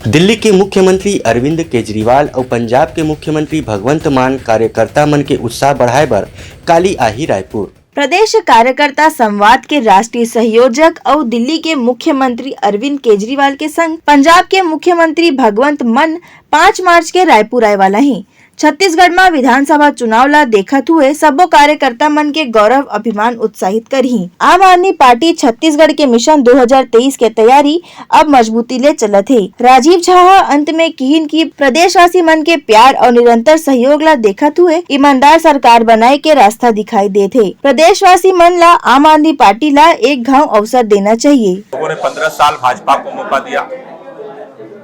दिल्ली के मुख्यमंत्री अरविंद केजरीवाल और पंजाब के मुख्यमंत्री भगवंत मान कार्यकर्ता मन के उत्साह बढ़ाए बर काली आही रायपुर। प्रदेश कार्यकर्ता संवाद के राष्ट्रीय संयोजक और दिल्ली के मुख्यमंत्री अरविंद केजरीवाल के संग पंजाब के मुख्यमंत्री भगवंत मान 5 मार्च के रायपुर आए वाला ही। छत्तीसगढ़ में विधानसभा चुनाव ला देखत हुए सबो कार्यकर्ता मन के गौरव अभिमान उत्साहित करही। आम आदमी पार्टी छत्तीसगढ़ के मिशन 2023 के तैयारी अब मजबूती ले चलत है। राजीव झा अंत में किहिन की प्रदेशवासी मन के प्यार और निरंतर सहयोग ला देखत हुए ईमानदार सरकार बनाए के रास्ता दिखाई देते है। प्रदेशवासी मन ला आम आदमी पार्टी ला एक घाव अवसर देना चाहिए। लोगों ने 15 साल भाजपा को मौका दिया,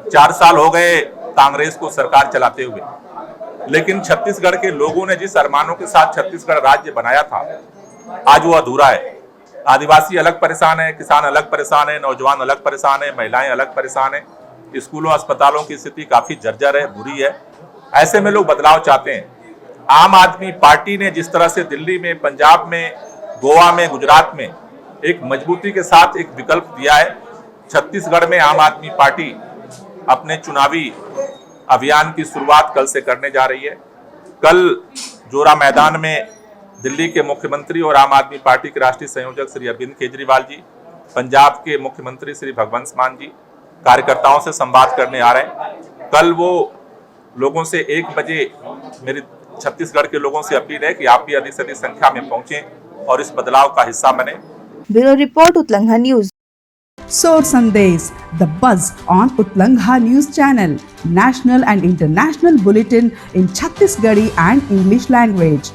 4 साल हो गए कांग्रेस को सरकार चलाते हुए, लेकिन छत्तीसगढ़ के लोगों ने जिस अरमानों के साथ छत्तीसगढ़ राज्य बनाया था आज वो अधूरा है। आदिवासी अलग परेशान है, किसान अलग परेशान है, नौजवान अलग परेशान है, महिलाएं अलग परेशान है, स्कूलों अस्पतालों की स्थिति काफी जर्जर है, बुरी है। ऐसे में लोग बदलाव चाहते हैं। आम आदमी पार्टी ने जिस तरह से दिल्ली में, पंजाब में, गोवा में, गुजरात में एक मजबूती के साथ एक विकल्प दिया है, छत्तीसगढ़ में आम आदमी पार्टी अपने चुनावी अभियान की शुरुआत कल से करने जा रही है। कल जोरा मैदान में दिल्ली के मुख्यमंत्री और आम आदमी पार्टी के राष्ट्रीय संयोजक श्री अरविंद केजरीवाल जी, पंजाब के मुख्यमंत्री श्री भगवंत मान जी कार्यकर्ताओं से संवाद करने आ रहे हैं। कल वो लोगों से 1 बजे मेरी छत्तीसगढ़ के लोगों से अपील है कि आप भी अधिक से अधिक संख्या में पहुंचें और इस बदलाव का हिस्सा बने। ब्यूरो रिपोर्ट उत्लंघा news. Soar Sandesh, the buzz on Utlangha News Channel, national and international bulletin in Chhattisgarhi and English language.